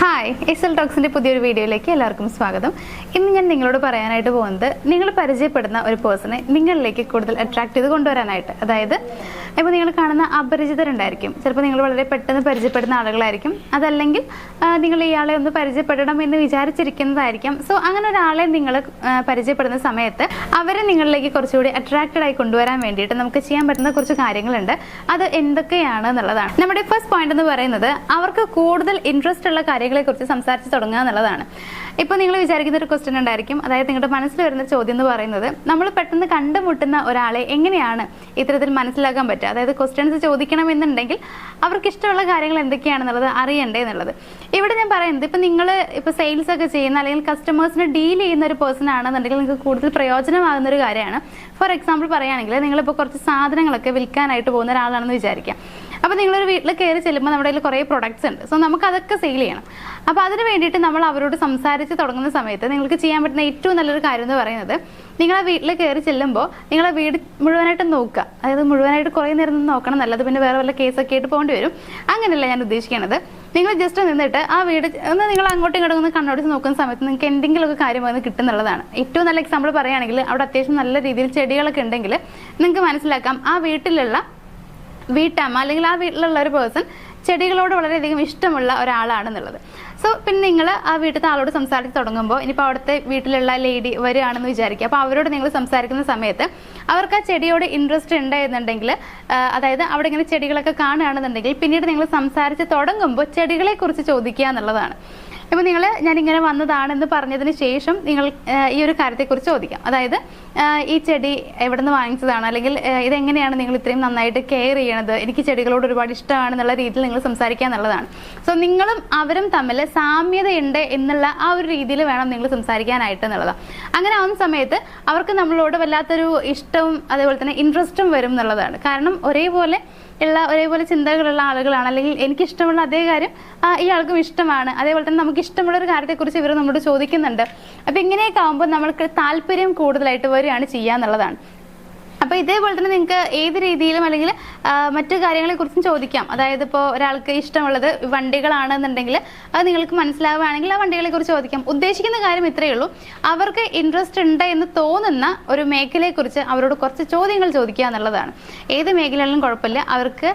Hi SL ടോക്സിൻ്റെ പുതിയൊരു വീഡിയോയിലേക്ക് എല്ലാവർക്കും സ്വാഗതം. ഇന്ന് ഞാൻ നിങ്ങളോട് പറയാനായിട്ട് പോകുന്നത് നിങ്ങൾ പരിചയപ്പെടുന്ന ഒരു പേഴ്സണെ നിങ്ങളിലേക്ക് കൂടുതൽ അട്രാക്ട് ചെയ്ത് കൊണ്ടുവരാനായിട്ട്. അതായത് ഇപ്പോൾ നിങ്ങൾ കാണുന്ന അപരിചിതരുണ്ടായിരിക്കും, ചിലപ്പോൾ നിങ്ങൾ വളരെ പെട്ടെന്ന് പരിചയപ്പെടുന്ന ആളുകളായിരിക്കും, അതല്ലെങ്കിൽ നിങ്ങൾ ഇയാളെ ഒന്ന് പരിചയപ്പെടണം എന്ന് വിചാരിച്ചിരിക്കുന്നതായിരിക്കും. സോ അങ്ങനെ ഒരാളെ നിങ്ങൾ പരിചയപ്പെടുന്ന സമയത്ത് അവരെ നിങ്ങളിലേക്ക് കുറച്ചുകൂടി അട്രാക്റ്റഡ് ആയി കൊണ്ടുവരാൻ വേണ്ടിയിട്ട് നമുക്ക് ചെയ്യാൻ പറ്റുന്ന കുറച്ച് കാര്യങ്ങളുണ്ട്. അത് എന്തൊക്കെയാണ് എന്നുള്ളതാണ് നമ്മുടെ ഫസ്റ്റ് പോയിന്റ് എന്ന് പറയുന്നത്. അവർക്ക് കൂടുതൽ ഇൻട്രസ്റ്റ് ഉള്ള കാര്യങ്ങളെ കുറിച്ച് സംസാരിച്ച് തുടങ്ങുക എന്നുള്ളതാണ്. ഇപ്പോൾ നിങ്ങൾ വിചാരിക്കുന്ന ഒരു ക്വസ്റ്റ്യൻ ഉണ്ടായിരിക്കും, അതായത് നിങ്ങളുടെ മനസ്സിൽ വരുന്ന ചോദ്യം എന്ന് പറയുന്നത്, നമ്മൾ പെട്ടെന്ന് കണ്ടുമുട്ടുന്ന ഒരാളെ എങ്ങനെയാണ് ഇത്തരത്തിൽ മനസ്സിലാക്കാൻ പറ്റുക? അതായത് ക്വസ്റ്റ്യൻസ് ചോദിക്കണമെന്നുണ്ടെങ്കിൽ അവർക്ക് ഇഷ്ടമുള്ള കാര്യങ്ങൾ എന്തൊക്കെയാണെന്നുള്ളത് അറിയണ്ടേ എന്നുള്ളത്. ഇവിടെ ഞാൻ പറയുന്നത്, ഇപ്പം നിങ്ങൾ ഇപ്പോൾ സെയിൽസ് ഒക്കെ ചെയ്യുന്ന അല്ലെങ്കിൽ കസ്റ്റമേഴ്സിനെ ഡീൽ ചെയ്യുന്ന ഒരു പേഴ്സൺ ആണെന്നുണ്ടെങ്കിൽ നിങ്ങൾക്ക് കൂടുതൽ പ്രയോജനമാകുന്ന ഒരു കാര്യമാണ്. ഫോർ എക്സാമ്പിൾ പറയുകയാണെങ്കിൽ, നിങ്ങളിപ്പോൾ കുറച്ച് സാധനങ്ങളൊക്കെ വിൽക്കാനായിട്ട് പോകുന്ന ഒരാളാണെന്ന് വിചാരിക്കാം. അപ്പോൾ നിങ്ങളൊരു വീട്ടിൽ കയറി ചെല്ലുമ്പോൾ നമ്മുടെ കയ്യിൽ കുറേ പ്രൊഡക്ട്സ് ഉണ്ട്. സോ നമുക്ക് അതൊക്കെ സെയിൽ ചെയ്യണം. അപ്പോൾ അതിന് വേണ്ടിയിട്ട് നമ്മൾ അവരോട് സംസാരിച്ച് തുടങ്ങുന്ന സമയത്ത് നിങ്ങൾക്ക് ചെയ്യാൻ പറ്റുന്ന ഏറ്റവും നല്ലൊരു കാര്യം എന്ന് പറയുന്നത്, നിങ്ങൾ ആ വീട്ടിൽ കയറി ചെല്ലുമ്പോൾ നിങ്ങൾ ആ വീട് മുഴുവനായിട്ട് നോക്കുക. അതായത് മുഴുവനായിട്ട് കുറേ നേരം നിന്ന് നോക്കണം, നല്ലത് പിന്നെ വേറെ വല്ല കേസൊക്കെ ആയിട്ട് പോകേണ്ടി വരും. അങ്ങനെയല്ല ഞാൻ ഉദ്ദേശിക്കുന്നത്. നിങ്ങൾ ജസ്റ്റ് നിന്നിട്ട് ആ വീട് ഒന്ന് നിങ്ങൾ അങ്ങോട്ടും ഇങ്ങോട്ടും ഒന്ന് കണ്ണോടിച്ച് നോക്കുന്ന സമയത്ത് നിങ്ങൾക്ക് എന്തെങ്കിലുമൊക്കെ കാര്യം അതിന് കിട്ടുന്നുള്ളതാണ്. ഏറ്റവും നല്ല എക്സാമ്പിൾ പറയുകയാണെങ്കിൽ, അവിടെ അത്യാവശ്യം നല്ല രീതിയിൽ ചെടികളൊക്കെ ഉണ്ടെങ്കിൽ നിങ്ങൾക്ക് മനസ്സിലാക്കാം ആ വീട്ടിലുള്ള വീട്ടമ്മ അല്ലെങ്കിൽ ആ വീട്ടിലുള്ള ഒരു പേഴ്സൺ ചെടികളോട് വളരെയധികം ഇഷ്ടമുള്ള ഒരാളാണെന്നുള്ളത്. സോ പിന്നെ നിങ്ങൾ ആ വീട്ടിലത്തെ ആളോട് സംസാരിച്ച് തുടങ്ങുമ്പോൾ, ഇനിയിപ്പോൾ അവിടുത്തെ വീട്ടിലുള്ള ലേഡി വരികയാണെന്ന് വിചാരിക്കുക. അപ്പോൾ അവരോട് നിങ്ങൾ സംസാരിക്കുന്ന സമയത്ത് അവർക്ക് ആ ചെടിയോട് ഇൻട്രസ്റ്റ് ഉണ്ട് എന്നുണ്ടെങ്കിൽ, അതായത് അവിടെ ഇങ്ങനെ ചെടികളൊക്കെ കാണുകയാണെന്നുണ്ടെങ്കിൽ, പിന്നീട് നിങ്ങൾ സംസാരിച്ച് തുടങ്ങുമ്പോൾ ചെടികളെക്കുറിച്ച് ചോദിക്കുക എന്നുള്ളതാണ്. ഇപ്പോൾ ഞാനിങ്ങനെ വന്നതാണെന്ന് പറഞ്ഞതിന് ശേഷം നിങ്ങൾ ഈ ഒരു കാര്യത്തെക്കുറിച്ച് ചോദിക്കാം. അതായത് ഈ ചെടി എവിടെ നിന്ന് വാങ്ങിച്ചതാണ്, അല്ലെങ്കിൽ ഇതെങ്ങനെയാണ് നിങ്ങൾ ഇത്രയും നന്നായിട്ട് കെയർ ചെയ്യണത്, എനിക്ക് ചെടികളോട് ഒരുപാട് ഇഷ്ടമാണെന്നുള്ള രീതിയിൽ നിങ്ങൾ സംസാരിക്കുക എന്നുള്ളതാണ്. സോ നിങ്ങളും അവരും തമ്മിൽ സാമ്യതയുണ്ട് എന്നുള്ള ആ ഒരു രീതിയിൽ വേണം നിങ്ങൾ സംസാരിക്കാനായിട്ട് എന്നുള്ളതാണ്. അങ്ങനെ ആവുന്ന സമയത്ത് അവർക്ക് നമ്മളോട് വല്ലാത്തൊരു ഇഷ്ടവും അതേപോലെ തന്നെ ഇൻട്രസ്റ്റും വരും എന്നുള്ളതാണ്. കാരണം ഒരേപോലെ ചിന്തകളുള്ള ആളുകളാണ്, അല്ലെങ്കിൽ എനിക്കിഷ്ടമുള്ള അതേ കാര്യം ഇയാൾക്കും ഇഷ്ടമാണ്, അതേപോലെ തന്നെ നമുക്ക് ഇഷ്ടമുള്ള ഒരു കാര്യത്തെക്കുറിച്ച് ഇവർ നമ്മളോട് ചോദിക്കുന്നുണ്ട്. അപ്പം ഇങ്ങനെയൊക്കെ ആകുമ്പോൾ നമ്മൾക്ക് താല്പര്യം കൂടുതലായിട്ട് വരികയാണ് ചെയ്യുക എന്നുള്ളതാണ്. അപ്പോൾ ഇതേപോലെ തന്നെ നിങ്ങൾക്ക് ഏത് രീതിയിലും അല്ലെങ്കിൽ മറ്റു കാര്യങ്ങളെക്കുറിച്ചും ചോദിക്കാം. അതായത് ഇപ്പോൾ ഒരാൾക്ക് ഇഷ്ടമുള്ളത് വണ്ടികളാണെന്നുണ്ടെങ്കിൽ അത് നിങ്ങൾക്ക് മനസ്സിലാവുകയാണെങ്കിൽ ആ വണ്ടികളെക്കുറിച്ച് ചോദിക്കാം. ഉദ്ദേശിക്കുന്ന കാര്യം ഇത്രയേ ഉള്ളൂ, അവർക്ക് ഇൻട്രസ്റ്റ് ഉണ്ട് എന്ന് തോന്നുന്ന ഒരു മേഖലയെക്കുറിച്ച് അവരോട് കുറച്ച് ചോദ്യങ്ങൾ ചോദിക്കുക എന്നുള്ളതാണ്. ഏത് മേഖലകളിലും കുഴപ്പമില്ല, അവർക്ക്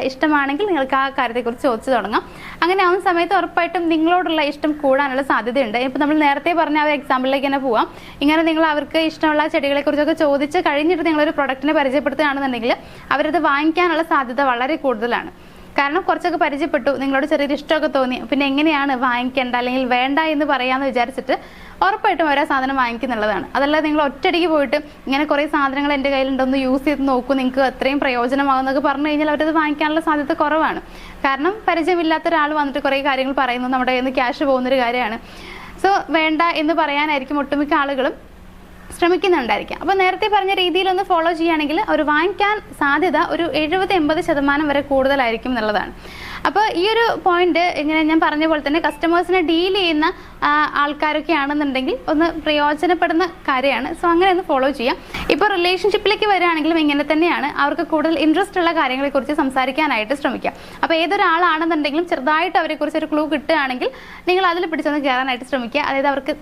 ഇഷ്ടമാണെങ്കിൽ നിങ്ങൾക്ക് ആ കാര്യത്തെക്കുറിച്ച് ചോദിച്ചു തുടങ്ങാം. അങ്ങനെ ആവുന്ന സമയത്ത് ഉറപ്പായിട്ടും നിങ്ങളോടുള്ള ഇഷ്ടം കൂടാനുള്ള സാധ്യതയുണ്ട്. ഇപ്പോൾ നമ്മൾ നേരത്തെ പറഞ്ഞ ആ എക്സാമ്പിളിലേക്ക് തന്നെ പോവാം. ഇങ്ങനെ നിങ്ങൾ അവർക്ക് ഇഷ്ടമുള്ള ചെടികളെക്കുറിച്ചൊക്കെ ചോദിച്ച് കഴിഞ്ഞിട്ട് നിങ്ങളൊരു പ്രൊഡക്റ്റിനെ പരിചയപ്പെടുത്തുകയാണെന്നുണ്ടെങ്കിൽ അവരത് വാങ്ങിക്കാനുള്ള സാധ്യത വളരെ കൂടുതലാണ്. കാരണം കുറച്ചൊക്കെ പരിചയപ്പെട്ടു, നിങ്ങളോട് ചെറിയൊരു ഇഷ്ടമൊക്കെ തോന്നി, പിന്നെ എങ്ങനെയാണ് വാങ്ങിക്കേണ്ട അല്ലെങ്കിൽ വേണ്ട എന്ന് പറയാമെന്ന് വിചാരിച്ചിട്ട് ഉറപ്പായിട്ടും ഓരോ സാധനം വാങ്ങിക്കുന്നുള്ളതാണ്. അതല്ലാതെ നിങ്ങൾ ഒറ്റയടിക്ക് പോയിട്ട് ഇങ്ങനെ കുറേ സാധനങ്ങൾ എൻ്റെ കയ്യിലുണ്ടൊന്ന് യൂസ് ചെയ്ത് നോക്കൂ, നിങ്ങൾക്ക് അത്രയും പ്രയോജനമാകുന്നൊക്കെ പറഞ്ഞു കഴിഞ്ഞാൽ അവരത് വാങ്ങിക്കാനുള്ള സാധ്യത കുറവാണ്. കാരണം പരിചയമില്ലാത്ത ഒരാൾ വന്നിട്ട് കുറേ കാര്യങ്ങൾ പറയുന്നു, നമ്മുടെ കയ്യിൽ നിന്ന് ക്യാഷ് പോകുന്നൊരു കാര്യമാണ്. സോ വേണ്ട എന്ന് പറയാനായിരിക്കും ഒട്ടുമിക്ക ആളുകളും ശ്രമിക്കുന്നുണ്ടായിരിക്കാം. അപ്പോൾ നേരത്തെ പറഞ്ഞ രീതിയിലൊന്ന് ഫോളോ ചെയ്യുകയാണെങ്കിൽ അവർ വാങ്ങിക്കാൻ സാധ്യത ഒരു 70-80% വരെ കൂടുതലായിരിക്കും എന്നുള്ളതാണ്. അപ്പോൾ ഈ ഒരു പോയിന്റ് ഇങ്ങനെ ഞാൻ പറഞ്ഞ പോലെ തന്നെ കസ്റ്റമേഴ്സിനെ ഡീൽ ചെയ്യുന്ന ആൾക്കാരൊക്കെ ആണെന്നുണ്ടെങ്കിൽ ഒന്ന് പ്രയോജനപ്പെടുന്ന കാര്യമാണ്. സോ അങ്ങനെ ഒന്ന് ഫോളോ ചെയ്യാം. ഇപ്പോൾ റിലേഷൻഷിപ്പിലേക്ക് വരികയാണെങ്കിലും ഇങ്ങനെ തന്നെയാണ്. അവർക്ക് കൂടുതൽ ഇൻട്രസ്റ്റ് ഉള്ള കാര്യങ്ങളെക്കുറിച്ച് സംസാരിക്കാനായിട്ട് ശ്രമിക്കാം. അപ്പോൾ ഏതൊരാളാണെന്നുണ്ടെങ്കിലും ചെറുതായിട്ട് അവരെക്കുറിച്ച് ഒരു ക്ലൂ കിട്ടുകയാണെങ്കിൽ നിങ്ങൾ അതിൽ പിടിച്ചൊന്ന് കയറാനായിട്ട് ശ്രമിക്കുക. അതായത് അവർക്ക്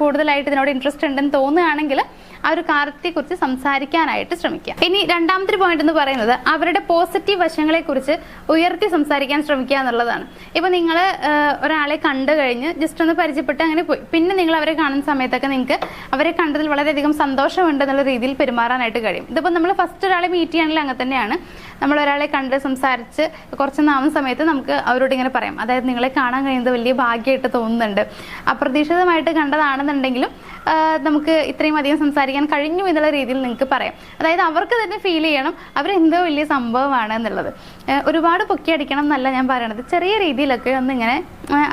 കൂടുതലായിട്ട് ഇതിനോട് ഇൻട്രസ്റ്റ് ഉണ്ടെന്ന് തോന്നുകയാണെങ്കിൽ ആ ഒരു കാര്യത്തെക്കുറിച്ച് സംസാരിക്കാനായിട്ട് ശ്രമിക്കുക. ഇനി രണ്ടാമത്തെ പോയിന്റ് എന്ന് പറയുന്നത്, അവരുടെ പോസിറ്റീവ് വശങ്ങളെക്കുറിച്ച് ഉയർത്തി സംസാരിക്കാൻ ശ്രമിക്കുക എന്നുള്ളതാണ്. ഇപ്പോൾ നിങ്ങൾ ഒരാളെ കണ്ടു കഴിഞ്ഞ് ജസ്റ്റ് ഒന്ന് പരിചയപ്പെട്ട് അങ്ങനെ പോയി, പിന്നെ നിങ്ങൾ അവരെ കാണുന്ന സമയത്തൊക്കെ നിങ്ങൾക്ക് അവരെ കണ്ടതിൽ വളരെയധികം സന്തോഷമുണ്ട് എന്നുള്ള രീതിയിൽ പെരുമാറാനായിട്ട് കഴിയും. ഇതിപ്പോൾ നമ്മൾ ഫസ്റ്റ് ഒരാളെ മീറ്റ് ചെയ്യുകയാണെങ്കിൽ അങ്ങനെ തന്നെയാണ്. നമ്മൾ ഒരാളെ കണ്ട് സംസാരിച്ച് കുറച്ച് നാവുന്ന സമയത്ത് നമുക്ക് അവരോട് ഇങ്ങനെ പറയാം, അതായത് നിങ്ങളെ കാണാൻ കഴിയുന്നത് വലിയ ഭാഗ്യമായിട്ട് തോന്നുന്നുണ്ട്, അപ്രതീക്ഷിതമായിട്ട് കണ്ടതാണെന്നുണ്ടെങ്കിലും നമുക്ക് ഇത്രയും അധികം സംസാരിക്കാൻ കഴിഞ്ഞു എന്നുള്ള രീതിയിൽ നിങ്ങൾക്ക് പറയാം. അതായത് അവർക്ക് തന്നെ ഫീൽ ചെയ്യണം അവരെന്തോ വലിയ സംഭവമാണ് എന്നുള്ളത്. ഒരുപാട് പൊക്കി അടിക്കണം എന്നല്ല ഞാൻ പറയണത്, ചെറിയ രീതിയിലൊക്കെ ഒന്നിങ്ങനെ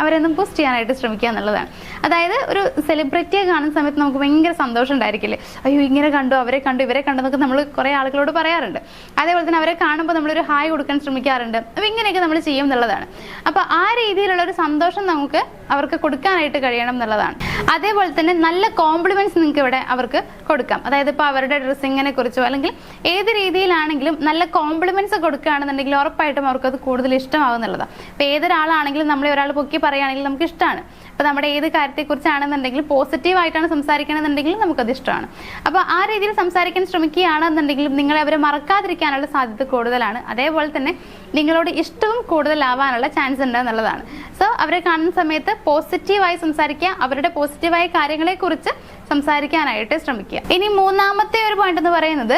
അവരൊന്നും ബൂസ്റ്റ് ചെയ്യാനായിട്ട് ശ്രമിക്കുക എന്നുള്ളതാണ്. അതായത് ഒരു സെലിബ്രിറ്റിയെ കാണുന്ന സമയത്ത് നമുക്ക് ഭയങ്കര സന്തോഷം ഉണ്ടായിരിക്കില്ലേ, അയ്യോ ഇങ്ങനെ കണ്ടു, അവരെ കണ്ടു, ഇവരെ കണ്ടു എന്നൊക്കെ നമ്മൾ കുറേ ആളുകളോട് പറയാറുണ്ട്. അതേപോലെ തന്നെ അവരെ കാണുമ്പോൾ നമ്മളൊരു ഹായ് കൊടുക്കാൻ ശ്രമിക്കാറുണ്ട്. അപ്പോൾ ഇങ്ങനെയൊക്കെ നമ്മൾ ചെയ്യും എന്നുള്ളതാണ്. അപ്പോൾ ആ രീതിയിലുള്ള ഒരു സന്തോഷം നമുക്ക് അവർക്ക് കൊടുക്കാനായിട്ട് കഴിയണം എന്നുള്ളതാണ്. അതേപോലെ തന്നെ നല്ല കോംപ്ലിമെന്റ്സ് നിങ്ങൾക്ക് ഇവിടെ അവർക്ക് കൊടുക്കാം. അതായത് ഇപ്പോൾ അവരുടെ ഡ്രസ്സിങ്ങിനെ കുറിച്ചോ അല്ലെങ്കിൽ ഏത് രീതിയിലാണെങ്കിലും നല്ല കോംപ്ലിമെന്റ്സ് കൊടുക്കുകയാണെന്നുണ്ടെങ്കിൽ ഉറപ്പായിട്ടും അവർക്കത് കൂടുതൽ ഇഷ്ടമാകുന്നുള്ളതാണ്. ഇപ്പോൾ ഏതൊരാളാണെങ്കിലും നമ്മളെ ഒരാൾ പൊക്കി പറയുകയാണെങ്കിൽ നമുക്ക് ഇഷ്ടമാണ്. അപ്പോൾ നമ്മുടെ ഏത് കാര്യത്തെക്കുറിച്ചാണെന്നുണ്ടെങ്കിൽ പോസിറ്റീവായിട്ടാണ് സംസാരിക്കണമെന്നുണ്ടെങ്കിൽ നമുക്കത് ഇഷ്ടമാണ്. അപ്പോൾ ആ രീതിയിൽ സംസാരിക്കാൻ ശ്രമിക്കുകയാണെന്നുണ്ടെങ്കിലും നിങ്ങളെ അവരെ മറക്കാതിരിക്കാനുള്ള സാധ്യത കൂടുതലാണ്. അതേപോലെ തന്നെ നിങ്ങളോട് ഇഷ്ടവും കൂടുതലാവാനുള്ള ചാൻസ് ഉണ്ട് എന്നുള്ളതാണ്. സോ അവരെ കാണുന്ന സമയത്ത് പോസിറ്റീവായി സംസാരിക്കുക, അവരുടെ പോസിറ്റീവായ കാര്യങ്ങളെക്കുറിച്ച് സംസാരിക്കാനായിട്ട് ശ്രമിക്കുക. ഇനി മൂന്നാമത്തെ ഒരു പോയിന്റ് എന്ന് പറയുന്നത്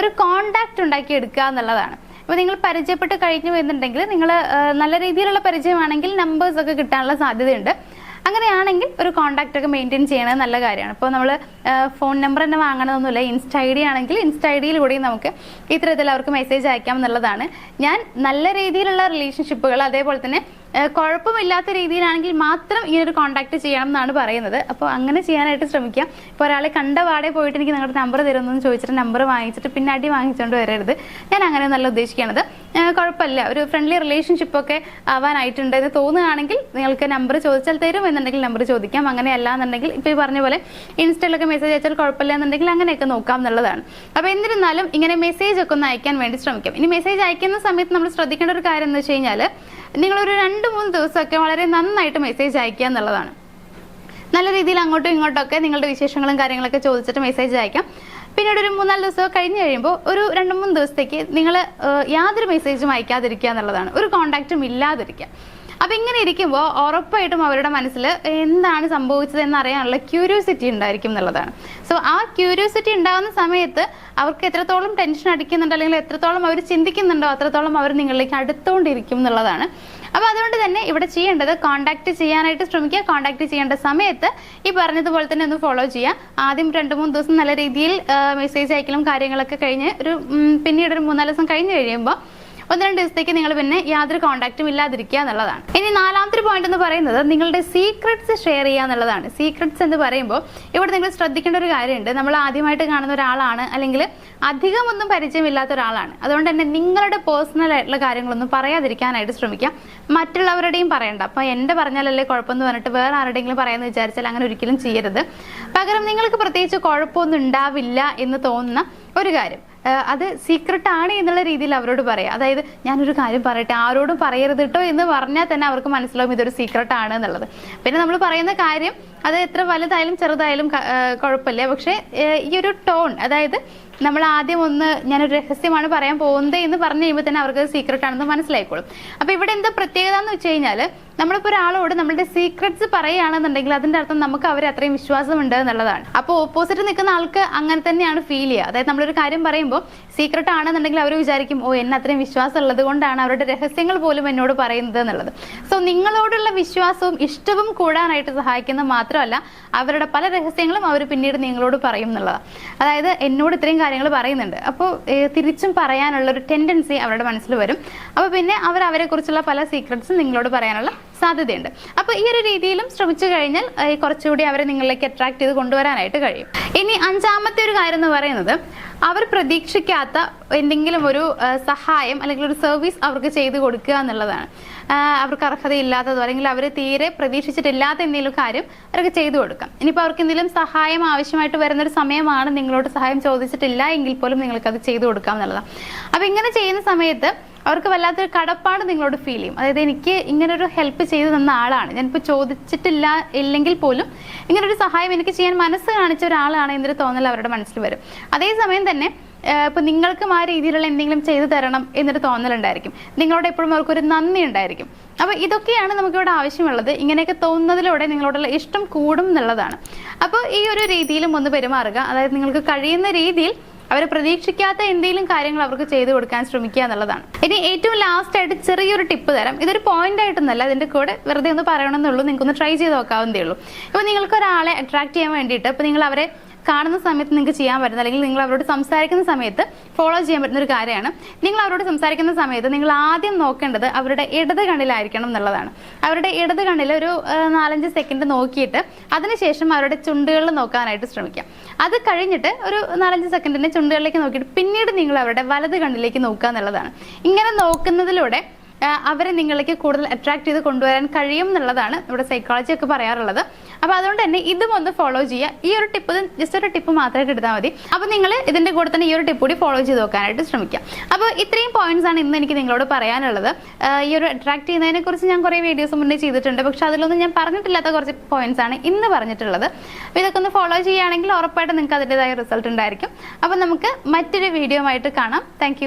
ഒരു കോണ്ടാക്ട് ഉണ്ടാക്കിയെടുക്കുക എന്നുള്ളതാണ്. അപ്പോൾ നിങ്ങൾ പരിചയപ്പെട്ട് കഴിഞ്ഞു എന്നുണ്ടെങ്കിൽ നിങ്ങൾ നല്ല രീതിയിലുള്ള പരിചയമാണെങ്കിൽ നമ്പേഴ്സ് ഒക്കെ കിട്ടാനുള്ള സാധ്യതയുണ്ട്. അങ്ങനെയാണെങ്കിൽ ഒരു കോൺടാക്റ്റ് ഒക്കെ മെയിൻറ്റെയിൻ ചെയ്യണത് നല്ല കാര്യമാണ്. ഇപ്പോൾ നമ്മൾ ഫോൺ നമ്പർ തന്നെ വാങ്ങണമെന്നൊന്നുമില്ല. ഇൻസ്റ്റ ഐ ഡി ആണെങ്കിൽ ഇൻസ്റ്റ ഐ ഡിയിലൂടെയും നമുക്ക് ഇത്തരത്തിൽ അവർക്ക് മെസ്സേജ് അയക്കാം എന്നുള്ളതാണ്. ഞാൻ നല്ല രീതിയിലുള്ള റിലേഷൻഷിപ്പുകൾ അതേപോലെ തന്നെ കുഴപ്പമില്ലാത്ത രീതിയിലാണെങ്കിൽ മാത്രം ഈ ഒരു കോൺടാക്ട് ചെയ്യണം എന്നാണ് പറയുന്നത്. അപ്പോൾ അങ്ങനെ ചെയ്യാനായിട്ട് ശ്രമിക്കുക. ഇപ്പോൾ ഒരാളെ കണ്ട പാടെ പോയിട്ട് എനിക്ക് നിങ്ങളുടെ നമ്പർ തരുമെന്ന് ചോദിച്ചിട്ട് നമ്പർ വാങ്ങിച്ചിട്ട് പിന്നെ അടി വാങ്ങിച്ചുകൊണ്ട് വരരുത്. ഞാൻ അങ്ങനെയൊന്നല്ല ഉദ്ദേശിക്കുന്നത്. കുഴപ്പമില്ല, ഒരു ഫ്രണ്ട്ലി റിലേഷൻഷിപ്പൊക്കെ ആവാനായിട്ടുണ്ട് എന്ന് തോന്നുകയാണെങ്കിൽ നിങ്ങൾക്ക് നമ്പർ ചോദിച്ചാൽ തരും എന്നുണ്ടെങ്കിൽ നമ്പർ ചോദിക്കാം. അങ്ങനെയല്ല എന്നുണ്ടെങ്കിൽ ഇപ്പോൾ ഈ പറഞ്ഞ പോലെ ഇൻസ്റ്റയിലൊക്കെ മെസ്സേജ് അയച്ചാൽ കുഴപ്പമില്ല എന്നുണ്ടെങ്കിൽ അങ്ങനെയൊക്കെ നോക്കാം എന്നുള്ളതാണ്. അപ്പോൾ എന്നിരുന്നാലും ഇങ്ങനെ മെസ്സേജ് ഒക്കെ ഒന്ന് അയക്കാൻ വേണ്ടി ശ്രമിക്കാം. ഇനി മെസ്സേജ് അയക്കുന്ന സമയത്ത് നമ്മൾ ശ്രദ്ധിക്കേണ്ട ഒരു കാര്യം എന്ന് വെച്ച് കഴിഞ്ഞാൽ നിങ്ങളൊരു 2-3 ദിവസമൊക്കെ വളരെ നന്നായിട്ട് മെസ്സേജ് അയക്കുക എന്നുള്ളതാണ്. നല്ല രീതിയിൽ അങ്ങോട്ടും ഇങ്ങോട്ടൊക്കെ നിങ്ങളുടെ വിശേഷങ്ങളും കാര്യങ്ങളൊക്കെ ചോദിച്ചിട്ട് മെസ്സേജ് അയക്കാം. പിന്നീട് ഒരു 3-4 ദിവസം കഴിഞ്ഞ് കഴിയുമ്പോൾ ഒരു 2-3 ദിവസത്തേക്ക് നിങ്ങൾ യാതൊരു മെസ്സേജും അയക്കാതിരിക്കുക എന്നുള്ളതാണ്. ഒരു കോണ്ടാക്റ്റും ഇല്ലാതിരിക്കുക. അപ്പം ഇങ്ങനെ ഇരിക്കുമ്പോൾ ഉറപ്പായിട്ടും അവരുടെ മനസ്സിൽ എന്താണ് സംഭവിച്ചത് എന്നറിയാനുള്ള ക്യൂരിയോസിറ്റി ഉണ്ടായിരിക്കും എന്നുള്ളതാണ്. സോ ആ ക്യൂരിയോസിറ്റി ഉണ്ടാകുന്ന സമയത്ത് അവർക്ക് എത്രത്തോളം ടെൻഷൻ അടിക്കുന്നുണ്ടോ അല്ലെങ്കിൽ എത്രത്തോളം അവർ ചിന്തിക്കുന്നുണ്ടോ അത്രത്തോളം അവർ നിങ്ങളിലേക്ക് അടുത്തുകൊണ്ടിരിക്കും എന്നുള്ളതാണ്. അപ്പോൾ അതുകൊണ്ട് തന്നെ ഇവിടെ ചെയ്യേണ്ടത് കോൺടാക്ട് ചെയ്യാനായിട്ട് ശ്രമിക്കുക. കോൺടാക്ട് ചെയ്യേണ്ട സമയത്ത് ഈ പറഞ്ഞതുപോലെ തന്നെ ഒന്ന് ഫോളോ ചെയ്യുക. ആദ്യം 2-3 ദിവസം നല്ല രീതിയിൽ മെസ്സേജ് അയക്കലും കാര്യങ്ങളൊക്കെ കഴിഞ്ഞ് പിന്നീട് ഒരു 3-4 ദിവസം കഴിഞ്ഞ് കഴിയുമ്പോൾ 1-2 ദിവസത്തേക്ക് നിങ്ങൾ പിന്നെ യാതൊരു കോൺടാക്റ്റും ഇല്ലാതിരിക്കുക എന്നുള്ളതാണ്. ഇനി നാലാമത്തെ പോയിന്റ് എന്ന് പറയുന്നത് നിങ്ങളുടെ സീക്രട്സ് ഷെയർ ചെയ്യുക എന്നുള്ളതാണ്. സീക്രട്സ് എന്ന് പറയുമ്പോൾ ഇവിടെ നിങ്ങൾ ശ്രദ്ധിക്കേണ്ട ഒരു കാര്യമുണ്ട്. നമ്മൾ ആദ്യമായിട്ട് കാണുന്ന ഒരാളാണ് അല്ലെങ്കിൽ അധികം ഒന്നും പരിചയമില്ലാത്ത ഒരാളാണ്. അതുകൊണ്ട് തന്നെ നിങ്ങളുടെ പേഴ്സണൽ ആയിട്ടുള്ള കാര്യങ്ങളൊന്നും പറയാതിരിക്കാനായിട്ട് ശ്രമിക്കാം. മറ്റുള്ളവരുടെയും പറയണ്ട. അപ്പോൾ എൻ്റെ പറഞ്ഞാലല്ലേ കുഴപ്പമെന്ന് പറഞ്ഞിട്ട് വേറെ ആരുടെയെങ്കിലും പറയാമെന്ന് വിചാരിച്ചാൽ അങ്ങനെ ഒരിക്കലും ചെയ്യരുത്. പകരം നിങ്ങൾക്ക് പ്രത്യേകിച്ച് കുഴപ്പമൊന്നും ഉണ്ടാവില്ല എന്ന് തോന്നുന്ന ഒരു കാര്യം അത് സീക്രട്ട് ആണ് എന്നുള്ള രീതിയിൽ അവരോട് പറയാം. അതായത് ഞാനൊരു കാര്യം പറയട്ടെ, ആരോടും പറയരുത് കേട്ടോ എന്ന് പറഞ്ഞാൽ തന്നെ അവർക്ക് മനസ്സിലാവും ഇതൊരു സീക്രട്ട് ആണ് എന്നുള്ളത്. പിന്നെ നമ്മൾ പറയുന്ന കാര്യം അത് എത്ര വലുതായാലും ചെറുതായാലും കുഴപ്പമില്ല. പക്ഷേ ഈ ഒരു ടോൺ, അതായത് നമ്മൾ ആദ്യം ഞാനൊരു രഹസ്യമാണ് പറയാൻ പോകുന്നത് എന്ന് പറഞ്ഞു കഴിയുമ്പോൾ തന്നെ അവർക്ക് സീക്രട്ട് ആണെന്ന് മനസ്സിലായിക്കോളും. അപ്പോൾ ഇവിടെ എന്താ പ്രത്യേകത എന്ന് വെച്ച് കഴിഞ്ഞാൽ നമ്മളിപ്പോൾ ഒരാളോട് നമ്മളുടെ സീക്രട്സ് പറയുകയാണെന്നുണ്ടെങ്കിൽ അതിൻ്റെ അർത്ഥം നമുക്ക് അവരെ അത്രയും വിശ്വാസമുണ്ട് എന്നുള്ളതാണ്. അപ്പോൾ ഓപ്പോസിറ്റ് നിൽക്കുന്ന ആൾക്ക് അങ്ങനെ തന്നെയാണ് ഫീൽ ചെയ്യുക. അതായത് നമ്മളൊരു കാര്യം പറയുമ്പോൾ സീക്രട്ട് ആണെന്നുണ്ടെങ്കിൽ അവർ വിചാരിക്കും എന്നെ അത്രയും വിശ്വാസം ഉള്ളത് കൊണ്ടാണ് അവരുടെ രഹസ്യങ്ങൾ പോലും എന്നോട് പറയുന്നത് എന്നുള്ളത്. സോ നിങ്ങളോടുള്ള വിശ്വാസവും ഇഷ്ടവും കൂടാനായിട്ട് സഹായിക്കുന്ന മാത്രമല്ല അവരുടെ പല രഹസ്യങ്ങളും അവർ പിന്നീട് നിങ്ങളോട് പറയും എന്നുള്ളതാണ്. അതായത് എന്നോട് ഇത്രയും കാര്യങ്ങൾ പറയുന്നുണ്ട്, അപ്പോൾ തിരിച്ചും പറയാനുള്ള ഒരു ടെൻഡൻസി അവരുടെ മനസ്സിൽ വരും. അപ്പോൾ പിന്നെ അവരെ കുറിച്ചുള്ള പല സീക്രട്സും നിങ്ങളോട് പറയാനുള്ള സാധ്യതയുണ്ട്. അപ്പോൾ ഈ ഒരു രീതിയിലും ശ്രമിച്ചു കഴിഞ്ഞാൽ കുറച്ചുകൂടി അവരെ നിങ്ങളിലേക്ക് അട്രാക്ട് ചെയ്ത് കൊണ്ടുവരാനായിട്ട് കഴിയും. ഇനി 5ാമത്തെ ഒരു കാര്യം എന്ന് പറയുന്നത് അവർ പ്രതീക്ഷിക്കാത്ത എന്തെങ്കിലും ഒരു സഹായം അല്ലെങ്കിൽ ഒരു സർവീസ് അവർക്ക് ചെയ്തു കൊടുക്കുക എന്നുള്ളതാണ്. അവർക്ക് അർഹതയില്ലാത്തതോ അല്ലെങ്കിൽ അവർ തീരെ പ്രതീക്ഷിച്ചിട്ടില്ലാത്ത എന്തെങ്കിലും കാര്യം അവർക്ക് ചെയ്തു കൊടുക്കാം. ഇനിയിപ്പോൾ അവർക്ക് എന്തെങ്കിലും സഹായം ആവശ്യമായിട്ട് വരുന്നൊരു സമയമാണ്, നിങ്ങളോട് സഹായം ചോദിച്ചിട്ടില്ല എങ്കിൽ പോലും നിങ്ങൾക്കത് ചെയ്തു കൊടുക്കാം എന്നുള്ളതാണ്. അപ്പോൾ ഇങ്ങനെ ചെയ്യുന്ന സമയത്ത് അവർക്ക് വല്ലാത്തൊരു കടപ്പാട് നിങ്ങളോട് ഫീൽ ചെയ്യും. അതായത് എനിക്ക് ഇങ്ങനൊരു ഹെൽപ്പ് ചെയ്തു തന്ന ആളാണ്, ഞാനിപ്പോൾ ചോദിച്ചിട്ടില്ല ഇല്ലെങ്കിൽ പോലും ഇങ്ങനൊരു സഹായം എനിക്ക് ചെയ്യാൻ മനസ്സ് കാണിച്ച ഒരാളാണ് എന്നൊരു തോന്നൽ അവരുടെ മനസ്സിൽ വരും. അതേസമയം തന്നെ ഇപ്പോൾ നിങ്ങൾക്കും ആ രീതിയിലുള്ള എന്തെങ്കിലും ചെയ്തു തരണം എന്നൊരു തോന്നലുണ്ടായിരിക്കും. നിങ്ങളോട് എപ്പോഴും അവർക്കൊരു നന്ദി ഉണ്ടായിരിക്കും. അപ്പോൾ ഇതൊക്കെയാണ് നമുക്കിവിടെ ആവശ്യമുള്ളത്. ഇങ്ങനെയൊക്കെ തോന്നുന്നതിലൂടെ നിങ്ങളോടുള്ള ഇഷ്ടം കൂടും എന്നുള്ളതാണ്. അപ്പോൾ ഈ ഒരു രീതിയിലും ഒന്ന് പെരുമാറുക. അതായത് നിങ്ങൾക്ക് കഴിയുന്ന രീതിയിൽ അവർ പ്രതീക്ഷിക്കാത്ത എന്തെങ്കിലും കാര്യങ്ങൾ അവർക്ക് ചെയ്തു കൊടുക്കാൻ ശ്രമിക്കുക എന്നുള്ളതാണ്. ഇനി ഏറ്റവും ലാസ്റ്റ് ആയിട്ട് ചെറിയൊരു ടിപ്പ് തരാം. ഇതൊരു പോയിന്റ് ആയിട്ടൊന്നല്ല, ഇതിന്റെ കൂടെ വെറുതെ ഒന്ന് പറയണമെന്നുള്ളൂ. നിങ്ങൾക്കൊന്ന് ട്രൈ ചെയ്ത് നോക്കാവുന്നതേ ഉള്ളൂ. ഇപ്പോൾ നിങ്ങൾക്ക് ഒരാളെ അട്രാക്ട് ചെയ്യാൻ വേണ്ടിയിട്ട് ഇപ്പോൾ നിങ്ങൾ അവരെ കാണുന്ന സമയത്ത് നിങ്ങൾക്ക് ചെയ്യാൻ പറ്റുന്ന അല്ലെങ്കിൽ നിങ്ങൾ അവരോട് സംസാരിക്കുന്ന സമയത്ത് ഫോളോ ചെയ്യാൻ പറ്റുന്ന ഒരു കാര്യമാണ്, നിങ്ങൾ അവരോട് സംസാരിക്കുന്ന സമയത്ത് നിങ്ങൾ ആദ്യം നോക്കേണ്ടത് അവരുടെ ഇടത് കണ്ണിലായിരിക്കണം എന്നുള്ളതാണ്. അവരുടെ ഇടത് കണ്ണിൽ ഒരു 4-5 സെക്കൻഡ് നോക്കിയിട്ട് അതിനുശേഷം അവരുടെ ചുണ്ടുകളിൽ നോക്കാനായിട്ട് ശ്രമിക്കാം. അത് കഴിഞ്ഞിട്ട് ഒരു 4-5 സെക്കൻഡിന്റെ ചുണ്ടുകളിലേക്ക് നോക്കിയിട്ട് പിന്നീട് നിങ്ങൾ അവരുടെ വലത് കണ്ണിലേക്ക് നോക്കുക എന്നുള്ളതാണ്. ഇങ്ങനെ നോക്കുന്നതിലൂടെ അവരെ നിങ്ങളിലേക്ക് കൂടുതൽ അട്രാക്ട് ചെയ്ത് കൊണ്ടുവരാൻ കഴിയും എന്നുള്ളതാണ് ഇവിടെ സൈക്കോളജി ഒക്കെ പറയാറുള്ളത്. അപ്പോൾ അതുകൊണ്ട് തന്നെ ഇതും ഒന്ന് ഫോളോ ചെയ്യുക. ഈ ഒരു ടിപ്പ് ജസ്റ്റ് ഒരു ടിപ്പ് മാത്രമായിട്ട് എടുത്താൽ മതി. അപ്പോൾ നിങ്ങൾ ഇതിൻ്റെ കൂടെ തന്നെ ഈ ഒരു ടിപ്പ് കൂടി ഫോളോ ചെയ്ത് നോക്കാനായിട്ട് ശ്രമിക്കാം. അപ്പോൾ ഇത്രയും പോയിന്റ്സ് ആണ് ഇന്ന് എനിക്ക് നിങ്ങളോട് പറയാനുള്ളത്. ഈ ഒരു അട്രാക്ട് ചെയ്യുന്നതിനെ കുറിച്ച് ഞാൻ കുറേ വീഡിയോസ് മുന്നേ ചെയ്തിട്ടുണ്ട്, പക്ഷെ അതിലൊന്നും ഞാൻ പറഞ്ഞിട്ടില്ലാത്ത കുറച്ച് പോയിന്റ്സ് ആണ് ഇന്ന് പറഞ്ഞിട്ടുള്ളത്. അപ്പോൾ ഇതൊക്കെ ഒന്ന് ഫോളോ ചെയ്യുകയാണെങ്കിൽ ഉറപ്പായിട്ട് നിങ്ങൾക്ക് അതിൻ്റെതായ റിസൾട്ട് ഉണ്ടായിരിക്കും. അപ്പോൾ നമുക്ക് മറ്റൊരു വീഡിയോ ആയിട്ട് കാണാം. താങ്ക്